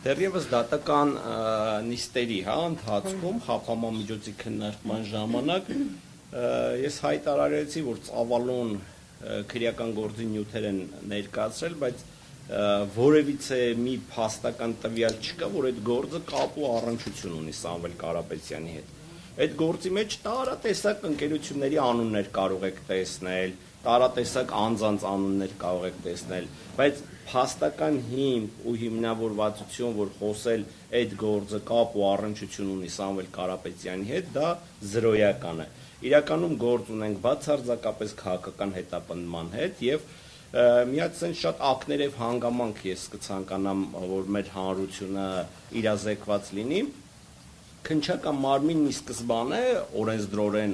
Դեռևս դատական նիստերի ընթացքում խափամամիջոցի քննարկման ժամանակ ես հայտարարեցի, որ ծավալուն քրեական գործի նյութեր են ներկայացրել, բայց որևիցե մի փաստական տվյալ չկա, որ այդ գործը կապ ու առնչություն ունի Սամվել Կարապետյանի հետ։ Այդ գործի մեջ տարատեսակ ընկերությունների անուններ կարող եք տեսնել, տարատեսակ անձանց անուններ կարող եք տեսնել, բայց փաստական հիմք ու հիմնավորվածություն, որ խոսել այդ գործը կապ ու առնչություն ունի Սամվել Կարապետյանի հետ, դա զրոյական է։ Իրականում գործ ունենք բացարձակապես քաղաքական հետապնդման հետ եւ միացեն շատ ակներև հանգամանք ես կցանկանամ, որ մեր հանրությունը իրազեկված լինի։ Քննչական մարմինն ի սկզբանե օրենսդրորեն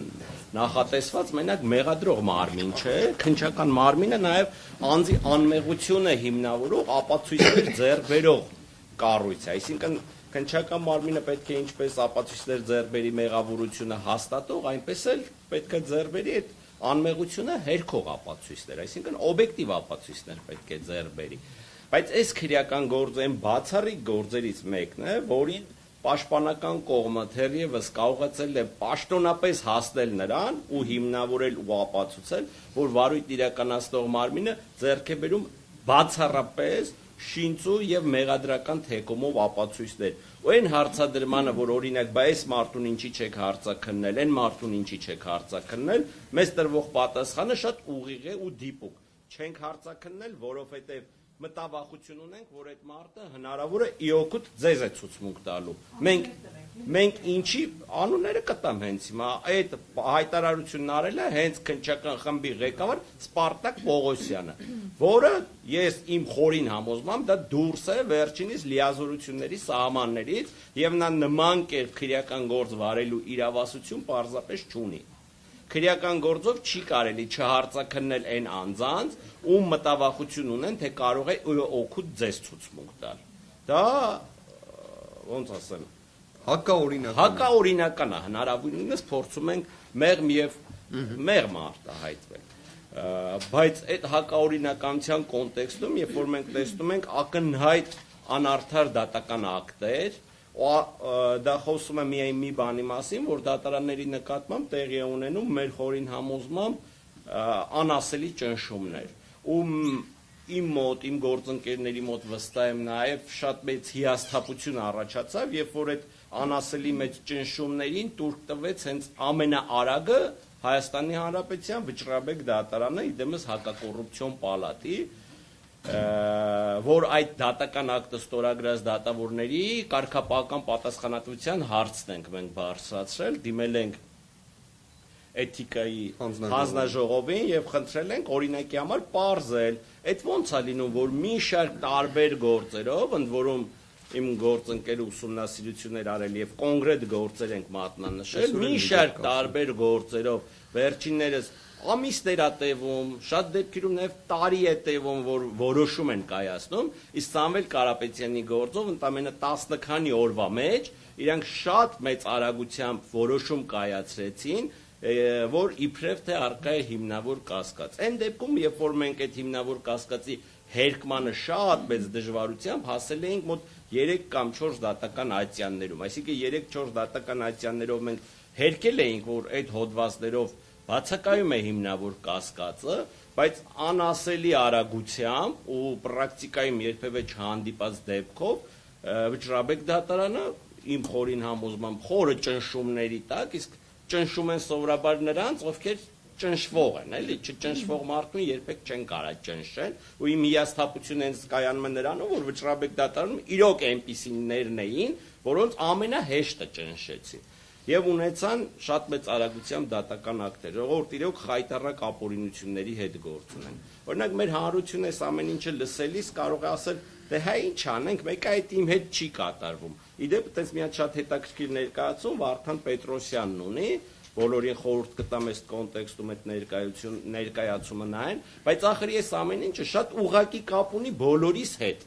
նախատեսված մենակ մեղադրող մարմին չէ, քննչական մարմինը նաև անձի անմեղությունը հիմնավորող ապացույցներ ձեռք բերող կառույց է, այսինքն քննչական մարմինը պետք է ինչպես ապացույցներ ձեռք բերի մեղավորությունը հաստատող, այնպես էլ պետք է ձեռք բերի այդ անմեղությունը հերքող ապացույցներ, այսինքն օբյեկտիվ ապացույցներ պետք է ձեռք բերի։ Բայց այս քրեական գործը այն բացառիկ գործերից մեկն է, որին պաշտպանական կողմը թերևս կարողացել է պաշտոնապես հասնել նրան ու հիմնավորել ու ապացուցել, որ վարույթ իրականացնող մարմինը ձեռք է բերում բացառապես շինծու եւ մեղադրական թեկումով ապացույցներ։ Ու այն հարցադրմանը, որ օրինակ բա այս մարդուն ինչի չեք հարցաքննել, այն մարդուն ինչի չեք հարցաքննել, մեզ տրվող պատասխանը շատ ուղիղ է ու դիպուկ։ Չենք հարցաքննել, որովհետեւ մտավախություն ունենք, որ այդ մարդը հնարավոր է իօգուտ ձեզ է ցուցմունք տալու։ Մենք ինչի անունները կտամ հենց հիմա այդ հայտարարությունն արել է հենց քննչական խմբի ղեկավար Սպարտակ Պողոսյանը, որը ես իմ խորին համոզմամբ դա դուրս է վերջինիս լիազորությունների սահմաններից եւ նա նման կերպ քրեական գործ վարելու իրավասություն պարզապես չունի։ Քրեական գործով չի կարելի չհարցաքննել այն անձանց, ում մտավախություն ունեն, թե կարող է օգուտ ձեզ ցուցմունք տալ։ Դա ոնց ասեմ, հակաօրինական է, հնարավորինս փորձում ենք մեղմ արտահայտվել։ Բայց այդ հակաօրինականության կոնտեքստում, երբ որ մենք տեսնում ենք ակնհայտ անարդար դատական ակտեր, դա խոսում է միայն մի բանի մասին, որ դատարանների նկատմամբ տեղի է ունենում մեր խորին համոզմամբ անասելի ճնշումներ։ Ու իմ մոտ, իմ գործընկերների մոտ վստահ եմ նաև շատ մեծ հիասթափություն առաջացավ, երբ որ այդ անասելի մեծ ճնշումներին տուրք տվեց հենց ամենաարագը Հայաստանի Հանրապետության Վճռաբեկ դատարանը, իդեմս հակակոռուպցիոն պալատի, որ այդ դատական ակտը ստորագրած դատավորների կարգապահական պատասխանատվության հարցն ենք մենք բարձրացրել, դիմել ենք էթիկայի հանձնաժողովին եւ խնդրել ենք օրինակի համար պարզել, այդ ոնց է լինում, որ մի շարք տարբեր գործերով, ընդ որում իմ գործընկերը ուսումնասիրություններ արել եւ կոնկրետ գործեր ենք մատնանշել, մի շարք տարբեր գործերով վերջիններս ամիսներ է տևում, շատ դեպքերում նաև տարի է տևում, որ որոշում են կայացնում, իսկ Սամվել Կարապետյանի գործով ընդամենը 10 քանի օրվա մեջ իրանք շատ մեծ արագությամբ որոշում կայացրեցին, որ իբրև թե առկա է հիմնավոր կասկած։ Այն դեպքում, երբ որ մենք այդ հիմնավոր կասկածի հերկմանը շատ մեծ դժվարությամբ հասել էինք մոտ 3 կամ 4 դատական այցյաններում, այսինքն 3-4 դատական այցյաններով մենք հերկել էինք, որ այդ հոդվածներով բացակայում է հիմնավոր կասկածը, բայց անասելի արագությամբ ու պրակտիկայում երբևէ չհանդիպած դեպքով Վճռաբեկ դատարանը իմ խորին համոզմամբ խորը ճնշումների տակ, իսկ ճնշում են սովորաբար նրանց, ովքեր ճնշվող են, էլի, չճնշվող մարդուն երբեք չեն կարող ճնշել, ու իմ հիասթափությունը հենց կայանում է նրանով, որ Վճռաբեկ դատարանում իրոք այնպիսիներն էին, որոնց ամենահեշտը ճնշեցին։ Եվ ունեցան շատ մեծ արագությամբ դատական ակտեր, ժողովուրդ իրոք խայտառակ ապօրինությունների հետ գործ ունեն։ Օրինակ մեր հանրությունը այս ամեն ինչը լսելիս կարող է ասել, դե հա ինչ անենք, մեկը այդ իմ հետ չի կատարվում։ Իդեպ այդպես մի հատ շատ հետաքրքիր ներկայացում Վարդան Պետրոսյանն ունի, բոլորին խորհուրդ կտամ այս կոնտեքստում այդ ներկայացումը նայեն, բայց ախր այս ամեն ինչը շատ ուղղակի կապ ունի բոլորիս հետ։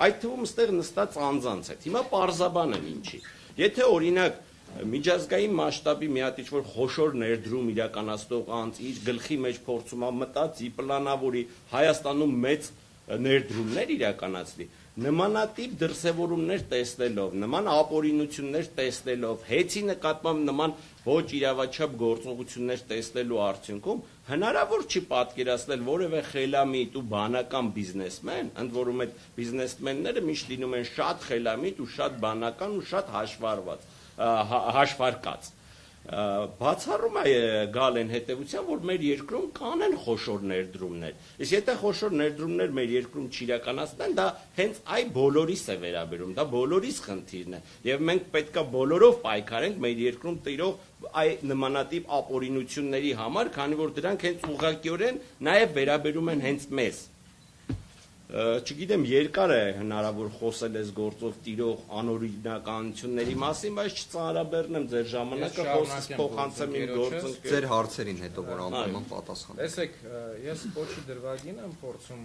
Այդ թվում ստեղ նստած անձանց հետ։ Հիմա պարզաբանեմ ինչի։ Եթե օրինակ միջազգային մասշտաբի մի հատ ինչ-որ խոշոր ներդրում իրականացնող անձ իր գլխի մեջ փորձում է մտածի, պլանավորի Հայաստանում մեծ ներդրումներ իրականացնի, նմանատիպ դրսևորումներ տեսնելով, նման ապօրինություններ տեսնելով, հեծի նկատմամբ նման ոչ իրավաչափ գործողություններ տեսնելու արդյունքում հնարավոր չի պատկերացնել որևէ խելամիտ ու բանական բիզնեսմեն, ընդ որում այդ բիզնեսմենները միշտ լինում են շատ խելամիտ ու շատ բանական ու շատ հաշվարկած բացառում է գալ են հետևության, որ մեր երկրում կանեն խոշոր ներդրումներ։ Իսկ եթե խոշոր ներդրումներ մեր երկրում չիրականացնեն, դա հենց այ բոլորիս է վերաբերում, դա բոլորիս խնդիրն է։ Եվ մենք պետքա բոլորով պայքարենք մեր երկրում տիրող այ նմանատիպ ապօրինությունների համար, քանի որ դրանք հենց ուղղակիորեն նաև վերաբերում են հենց մեզ։ Չգիտեմ, երկար է հնարավոր խոսել այս գործով տիրող անօրինականությունների մասին, բայց չծանրաբեռնեմ ձեր ժամանակը, խոսքս փոխանցեմ իմ գործընկեր։ Ձեր հարցերին հետո որ անպայման պատասխան։ Տեսեք, ես կոչի դրվագին եմ փորձում